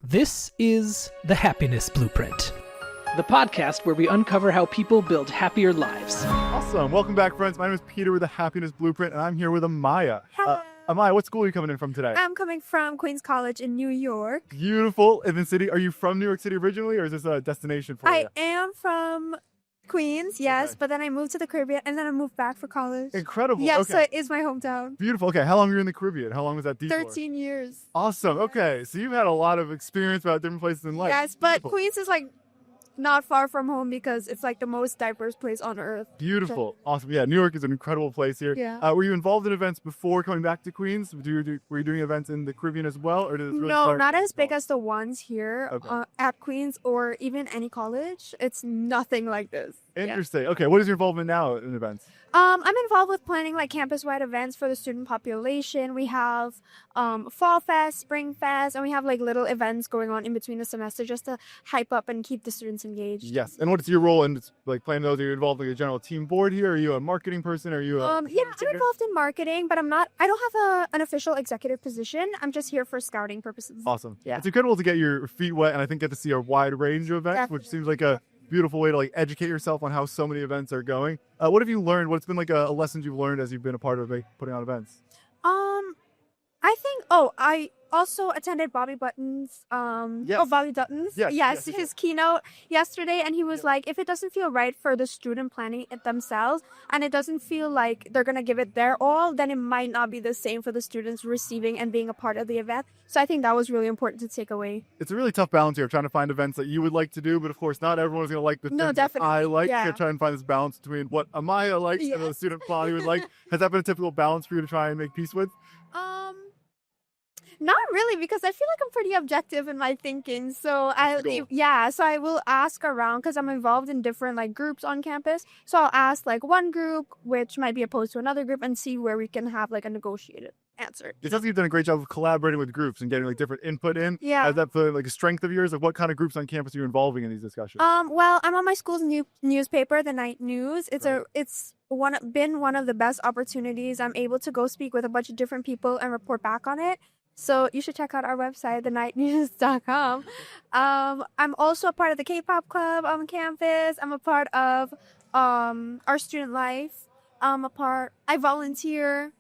This is The Happiness Blueprint, the podcast where we uncover how people build happier lives. Awesome. Welcome back, friends. My name is Peter with The Happiness Blueprint, and I'm here with Amaya. Hello. Amaya, what school are you coming in from today? I'm coming from Queens College in New York. Beautiful. In the city. Are you from New York City originally, or is this a destination for you? I am from Queens, yes, Okay. but then I moved to the Caribbean and then I moved back for college. Incredible. Yes, Okay. so it is my hometown. Beautiful. Okay. How long were you in the Caribbean? How long was that detour? 13 years. Awesome. Okay. So you've had a lot of experience about different places in life. Yes, but Beautiful. Queens is like not far from home because it's like the most diverse place on earth. Beautiful. Awesome. Yeah, New York is an incredible place here. Yeah. Were you involved in events before coming back to Queens? Were you doing events in the Caribbean as well, or did it really No, start? not as big as the ones here Okay. at Queens or even any college. It's nothing like this. Yeah. Interesting. Okay. What is your involvement now in events? I'm involved with planning like campus-wide events for the student population. We have Fall Fest, Spring Fest, and we have like little events going on in between the semester just to hype up and keep the students engaged. Yes. And what's your role in like planning those? Are you involved in like a general team board here? Are you a marketing person? Are you a Yeah, I'm involved in marketing, but I don't have an official executive position. I'm just here for scouting purposes. Awesome. Yeah. It's incredible to get your feet wet and I think get to see a wide range of events, which seems like a beautiful way to like educate yourself on how so many events are going. What have you learned? What's been like a lesson you've learned as you've been a part of putting on events? I think I also attended Bobby Button's Yes. Bobby Dutton's Yes. his keynote yesterday, and he was like, if it doesn't feel right for the student planning it themselves and it doesn't feel like they're gonna give it their all, then it might not be the same for the students receiving and being a part of the event. So I think that was really important to take away. It's a really tough balance here, trying to find events that you would like to do, but of course not everyone's going to like the No, things that definitely. I like. Yeah. You're trying to find this balance between what Amaya likes and the student body would like. Has that been a typical balance for you to try and make peace with? Not really, because I feel like I'm pretty objective in my thinking. So so I will ask around because I'm involved in different like groups on campus. So I'll ask like one group, which might be opposed to another group, and see where we can have like a negotiated answer. It sounds like you've done a great job of collaborating with groups and getting like different input in. Yeah. Has that been like a strength of yours? Like what kind of groups on campus are you involving in these discussions? Well, I'm on my school's newspaper, the Night News. It's been one of the best opportunities. I'm able to go speak with a bunch of different people and report back on it. So you should check out our website, thenightnews.com. I'm also a part of the K-pop club on campus. I'm a part of our student life. I volunteer.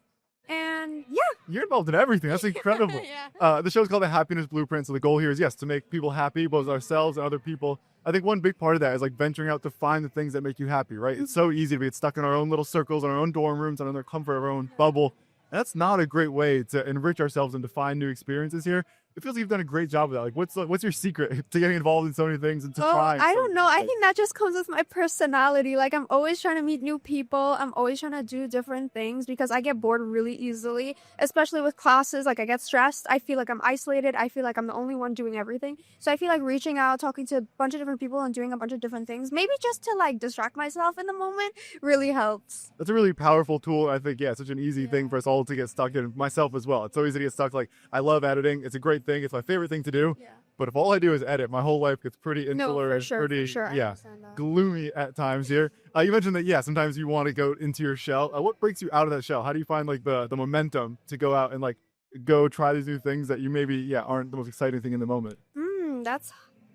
And yeah. You're involved in everything. That's incredible. Yeah. The show's called The Happiness Blueprint. So the goal here is, yes, to make people happy, both ourselves and other people. I think one big part of that is like venturing out to find the things that make you happy, right? It's so easy to get stuck in our own little circles, in our own dorm rooms, in the comfort of our own bubble. And that's not a great way to enrich ourselves and to find new experiences here. It feels like you've done a great job of that. Like, what's your secret to getting involved in so many things and to trying? I don't know. I think that just comes with my personality. Like, I'm always trying to meet new people. I'm always trying to do different things because I get bored really easily, especially with classes. Like, I get stressed. I feel like I'm isolated. I feel like I'm the only one doing everything. So I feel like reaching out, talking to a bunch of different people and doing a bunch of different things, maybe just to like distract myself in the moment, really helps. That's a really powerful tool. I think, such an easy thing for us all to get stuck in, myself as well. It's so easy to get stuck. Like, I love editing. It's a great thing. It's my favorite thing to do. Yeah. But if all I do is edit, my whole life gets pretty insular and pretty, I understand that. gloomy at times here. You mentioned that, sometimes you want to go into your shell. What breaks you out of that shell? How do you find like the momentum to go out and like go try these new things that you maybe, aren't the most exciting thing in the moment? I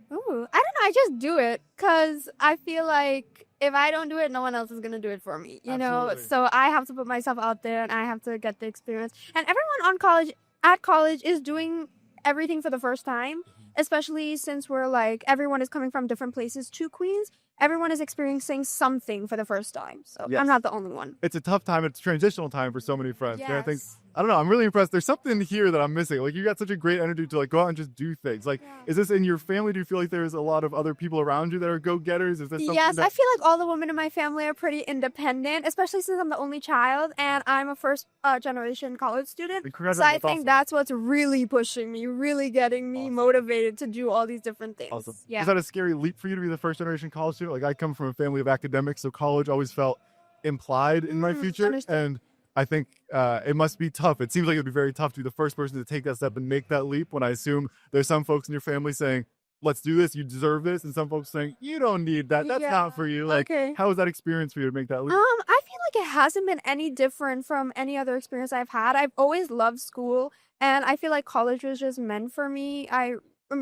don't know. I just do it because I feel like if I don't do it, no one else is going to do it for me, you know? Absolutely. So I have to put myself out there and I have to get the experience. And everyone at college is doing everything for the first time, especially since we're like, everyone is coming from different places to Queens. Everyone is experiencing something for the first time. So Yes. I'm not the only one. It's a tough time. It's a transitional time for so many friends. Yes. And I think, I don't know, I'm really impressed. There's something here that I'm missing. Like, you got such a great energy to like go out and just do things. Like, is this in your family? Do you feel like there's a lot of other people around you that are go-getters? Is this something Yes, that... I feel like all the women in my family are pretty independent, especially since I'm the only child and I'm a first generation college student. Incredible. So I That's think awesome. that's what's really pushing me, really getting me motivated to do all these different things. Awesome. Yeah. Is that a scary leap for you to be the first generation college student? Like, I come from a family of academics, so college always felt implied in my future. understand. And I think it must be tough. It seems like it'd be very tough to be the first person to take that step and make that leap, when I assume there's some folks in your family saying, let's do this, you deserve this, and some folks saying, you don't need that, that's not for you. Like, how was that experience for you to make that leap? I feel like it hasn't been any different from any other experience I've had. I've always loved school, and I feel like college was just meant for me. I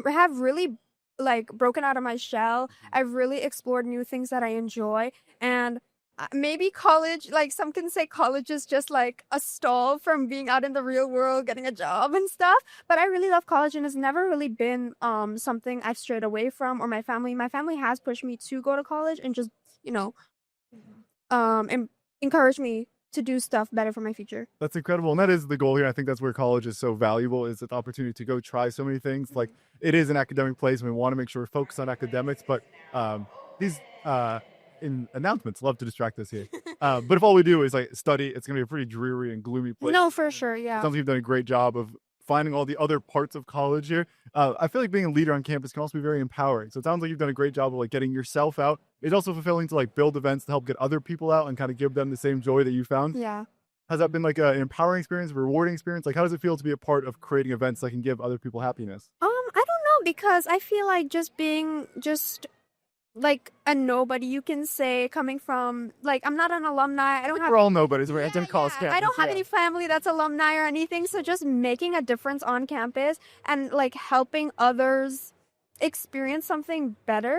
have really like broken out of my shell. I've really explored new things that I enjoy, and maybe college, like some can say college is just like a stall from being out in the real world, getting a job and stuff. But I really love college, and it's never really been something I've strayed away from, or my family. My family has pushed me to go to college and just, you know, and encourage me to do stuff better for my future. That's incredible. And that is the goal here. I think that's where college is so valuable, is the opportunity to go try so many things. Like, it is an academic place, and we want to make sure we're focused on academics, but these in announcements love to distract us here. But if all we do is like study, it's going to be a pretty dreary and gloomy place. No, for sure, yeah. Sounds like you've done a great job of finding all the other parts of college here. I feel like being a leader on campus can also be very empowering. So it sounds like you've done a great job of like getting yourself out. It's also fulfilling to like build events to help get other people out and kind of give them the same joy that you found. Yeah. Has that been like an empowering experience, a rewarding experience? Like, how does it feel to be a part of creating events that can give other people happiness? I don't know, because I feel like just being like a nobody, you can say, coming from, like, I'm not an alumni. I don't have. We're all nobodies. We're at Yeah, college yeah. campus. I don't have any family that's alumni or anything. So just making a difference on campus and like helping others experience something better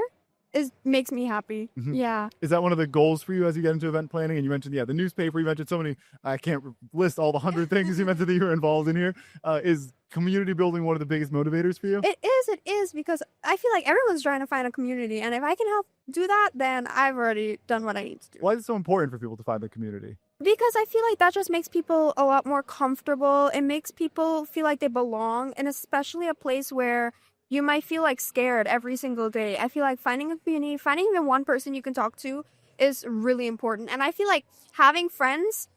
makes me happy. Mhm. Yeah. Is that one of the goals for you as you get into event planning? And you mentioned, the newspaper, you mentioned so many, I can't list all the 100 things you mentioned that you were involved in here. Is community building one of the biggest motivators for you? It is, because I feel like everyone's trying to find a community. And if I can help do that, then I've already done what I need to do. Why is it so important for people to find the community? Because I feel like that just makes people a lot more comfortable. It makes people feel like they belong, and especially a place where you might feel like scared every single day. I feel like finding a community, finding even one person you can talk to is really important. And I feel like having friends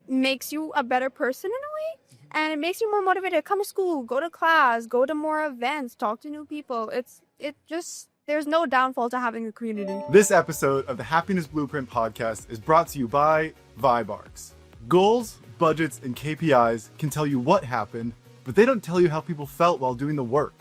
makes you a better person in a way. And it makes you more motivated to come to school, go to class, go to more events, talk to new people. There's no downfall to having a community. This episode of the Happiness Blueprint podcast is brought to you by Vibarks. Goals, budgets, and KPIs can tell you what happened, but they don't tell you how people felt while doing the work.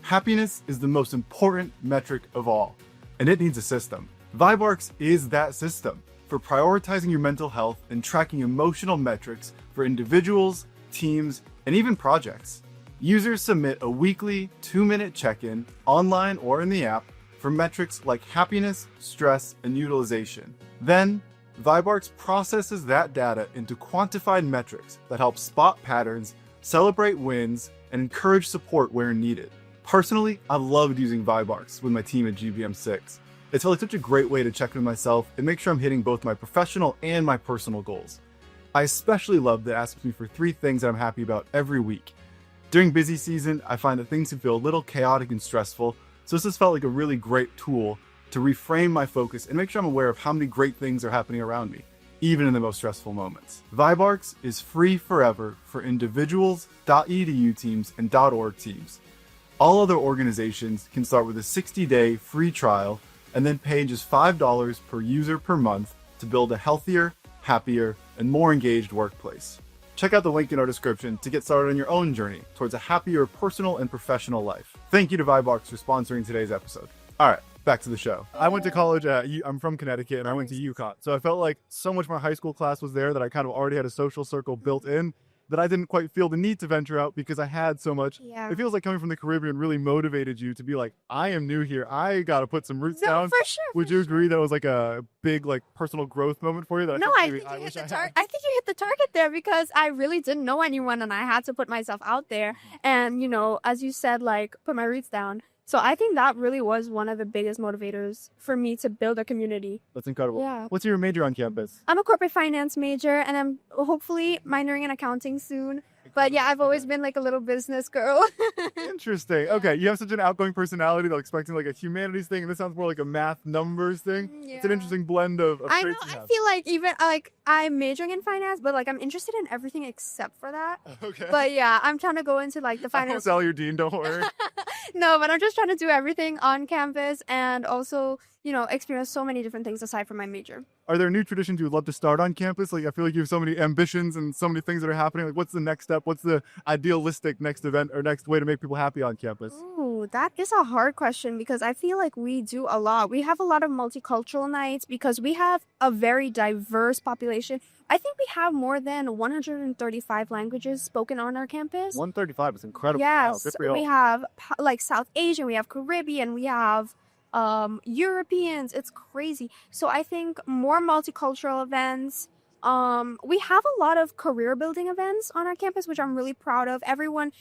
Happiness is the most important metric of all, and it needs a system. Vibarks is that system for prioritizing your mental health and tracking emotional metrics for individuals, teams, and even projects. Users submit a weekly 2-minute check-in online or in the app for metrics like happiness, stress, and utilization. Then, Vibarks processes that data into quantified metrics that help spot patterns, celebrate wins, and encourage support where needed. Personally, I loved using Vibarks with my team at GBM6. It felt like such a great way to check in with myself and make sure I'm hitting both my professional and my personal goals. I especially love that it asks me for 3 things that I'm happy about every week. During busy season, I find that things can feel a little chaotic and stressful, so this has felt like a really great tool to reframe my focus and make sure I'm aware of how many great things are happening around me, even in the most stressful moments. Vibarks is free forever for individuals, .edu teams, and .org teams. All other organizations can start with a 60-day free trial and then pay just $5 per user per month to build a healthier, happier, and more engaged workplace. Check out the link in our description to get started on your own journey towards a happier personal and professional life. Thank you to Vibarks for sponsoring today's episode. All right, back to the show. I went to college I'm from Connecticut, and I went to UConn. So I felt like so much of my high school class was there that I kind of already had a social circle built in, that I didn't quite feel the need to venture out because I had so much. Yeah. It feels like coming from the Caribbean really motivated you to be like, I am new here. I got to put some roots No, down. for sure. Would you agree that was like a big like personal growth moment for you? That No, I think maybe you hit wish the I had? target. I think you hit the target there, because I really didn't know anyone, and I had to put myself out there, and as you said, like, put my roots down. So I think that really was one of the biggest motivators for me to build a community. That's incredible. Yeah. What's your major on campus? I'm a corporate finance major, and I'm hopefully minoring in accounting soon. But yeah, I've always been like a little business girl. Interesting. Okay, you have such an outgoing personality that I'm expecting like a humanities thing, and this sounds more like a math numbers thing. It's an Yeah. interesting blend of I know. traits you I have. feel like even like I'm majoring in finance, but like I'm interested in everything except for that. Okay. But yeah, I'm trying to go into like the I won't finance. sell your dean, don't worry. No, but I'm just trying to do everything on campus, and also, experience so many different things aside from my major. Are there new traditions you would love to start on campus? Like, I feel like you have so many ambitions and so many things that are happening. Like, what's the next step? What's the idealistic next event or next way to make people happy on campus? Ooh, that is a hard question because I feel like we do a lot. We have a lot of multicultural nights because we have a very diverse population. I think we have more than 135 languages spoken on our campus. 135 is incredible. Wow, Yes, good for y'all. we have like South Asian, we have Caribbean, we have Europeans. It's crazy. So I think more multicultural events. We have a lot of career building events on our campus, which I'm really proud of. Everyone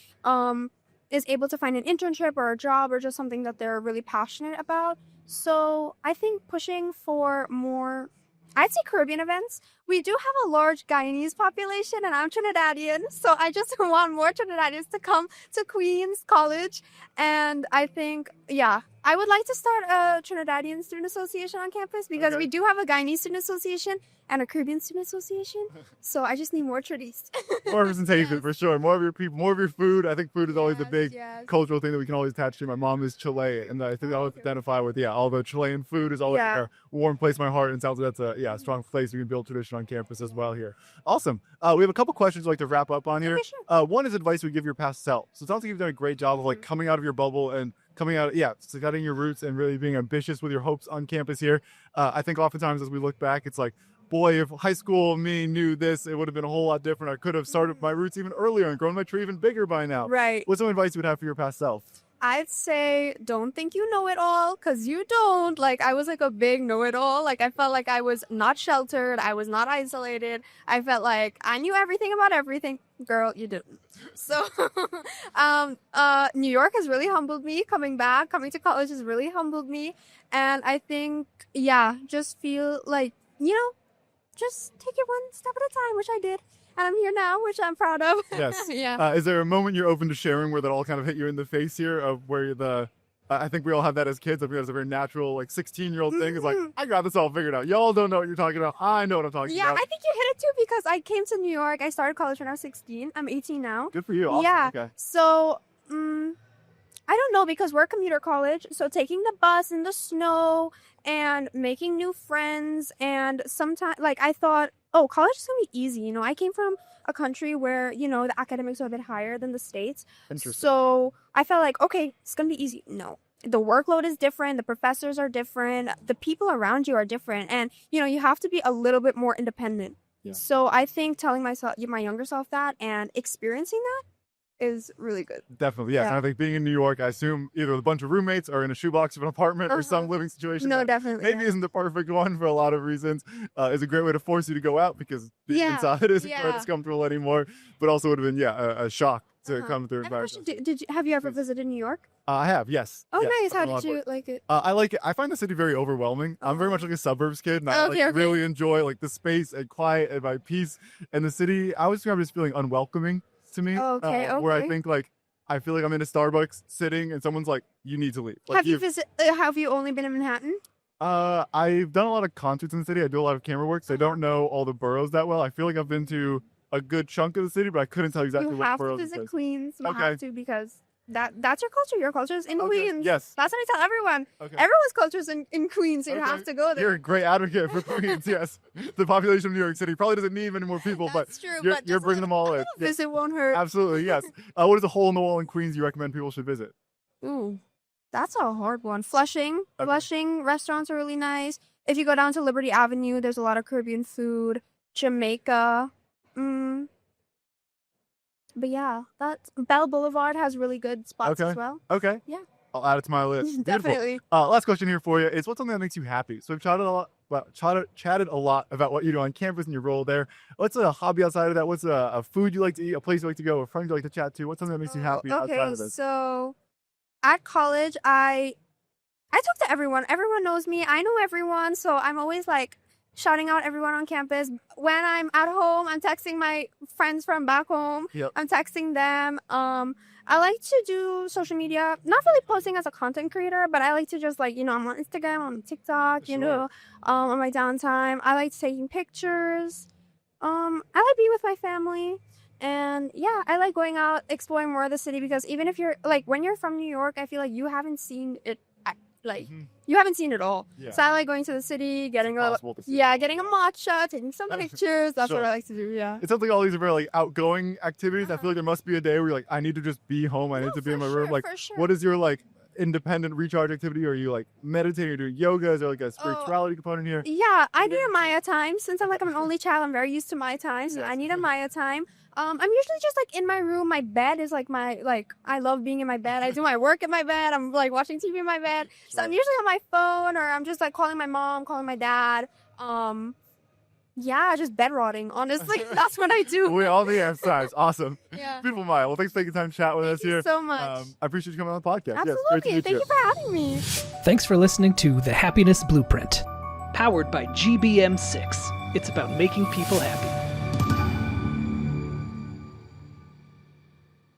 is able to find an internship or a job or just something that they're really passionate about. So I think pushing for more, I'd say Caribbean events. We do have a large Guyanese population and I'm Trinidadian. So I just want more Trinidadians to come to Queens College. And I think, yeah, I would like to start a Trinidadian Student Association on campus because we do have a Guyanese Student Association and a Caribbean Student Association. So I just need more Trinidadians. More representation for sure. More of your people, more of your food. I think food is always a big cultural thing that we can always attach to. My mom is Chilean, and I think I always identify with, all the Chilean food is always a warm place in my heart, and sounds like that's a strong place we can build tradition on campus as well here. Awesome. We have a couple questions we'd like to wrap up on here. Okay, sure. One is advice we give your past self. So it sounds like you've done a great job of like coming out of your bubble and coming out, cutting your roots and really being ambitious with your hopes on campus here. I think oftentimes as we look back, it's like, boy, if high school me knew this, it would have been a whole lot different. I could have started my roots even earlier and grown my tree even bigger by now. Right. What's some advice you would have for your past self? I'd say don't think you know it all because you don't. Like, I was like a big know-it-all. Like, I felt like I was not sheltered. I was not isolated. I felt like I knew everything about everything. Girl, you didn't. So, New York has really humbled me. Coming to college has really humbled me. And I think, just feel like, just take it one step at a time, which I did. And I'm here now, which I'm proud of. Yes. Yeah. Is there a moment you're open to sharing where that all kind of hit you in the face here of where I think we all have that as kids. I think that's a very natural, like 16-year-old thing. It's like, I got this all figured out. Y'all don't know what you're talking about. I know what I'm talking about. Yeah, I think you hit it too because I came to New York. I started college when I was 16. I'm 18 now. Good for you. Awesome. Yeah. Okay. So, I don't know because we're a commuter college. So taking the bus in the snow and making new friends and sometimes, like, I thought, oh, college is going to be easy. I came from a country where, the academics are a bit higher than the States. Interesting. So I felt like, okay, it's going to be easy. No. The workload is different. The professors are different. The people around you are different. And, you have to be a little bit more independent. Yeah. So I think telling my younger self that and experiencing that is really good. Definitely, yes. Yeah. And I think being in New York, I assume either a bunch of roommates or in a shoebox of an apartment or some living situation. No, that definitely. Maybe isn't the perfect one for a lot of reasons. It's a great way to force you to go out because being inside isn't quite as comfortable anymore. But also would have been, a shock to come through. I have a question. Have you ever visited New York? I have, yes. Oh, yes. nice. How did you like it? I like it. I find the city very overwhelming. I'm very much like a suburbs kid, and I Okay. really enjoy like the space and quiet and my peace. And the city, I always describe it as feeling unwelcoming to me. Okay. Where I think I feel like I'm in a Starbucks sitting and someone's like, you need to leave. Like, have you only been in Manhattan? I've done a lot of concerts in the city. I do a lot of camera work, so I don't know all the boroughs that well. I feel like I've been to a good chunk of the city, but I couldn't tell you exactly what boroughs. You have to visit Queens. You Okay. have to because that's your culture. Your culture is in Queens. Yes. That's what I tell everyone. Okay. Everyone's culture is in Queens, so you Okay. have to go there. You're a great advocate for Queens, yes. The population of New York City probably doesn't need many more people, That's but true, you're, but you're just bringing them all in. A visit won't hurt. Absolutely, yes. What is a hole in the wall in Queens you recommend people should visit? Ooh, that's a hard one. Flushing. Okay. Flushing restaurants are really nice. If you go down to Liberty Avenue, there's a lot of Caribbean food. Jamaica. But yeah, Bell Boulevard has really good spots as well. Okay. Yeah. I'll add it to my list. Definitely. Beautiful. Last question here for you is what's something that makes you happy? So we've chatted a lot about what you do on campus and your role there. What's a hobby outside of that? What's a food you like to eat, a place you like to go, a friend you like to chat to? What's something that makes you happy outside of this? So at college, I talk to everyone. Everyone knows me. I know everyone. So I'm always like shouting out everyone on campus. When I'm at home, I'm texting my friends from back home. Yep. I'm texting them. I like to do social media, not really posting as a content creator, but I like to just I'm on Instagram, on TikTok, on my downtime. I like taking pictures. I like being with my family. And yeah, I like going out, exploring more of the city because even if you're when you're from New York, I feel like you haven't seen it Like Mhm. you haven't seen it all. Yeah. So I like going to the city, getting a Impossible to see. getting a matcha, taking some pictures. That's Sure. what I like to do. Yeah. It sounds like all these are very like outgoing activities. I Uh-huh. feel like there must be a day where you're like, I need to just be home. I need to be in my room. Like, for sure. what is your like independent recharge activity? Are you like meditating or doing yoga? Is there like a spirituality component here? Yeah, I need a Maya time. Since I'm an only child, I'm very used to my time. So Yes. I need a Maya time. I'm usually just like in my room. My bed is like I love being in my bed. I do my work in my bed. I'm like watching TV in my bed. So I'm Sure. usually on my phone or I'm just like calling my mom, calling my dad. Yeah, just bed rotting. Honestly, that's what I do. We all the answers. Awesome. Yeah. Beautiful, Maya. Well, thanks for taking time to chat with us Thank you here. so much. I appreciate you coming on the podcast. Absolutely. Yes, great to meet Thank you for having me. Thanks for listening to The Happiness Blueprint. Powered by GBM6. It's about making people happy.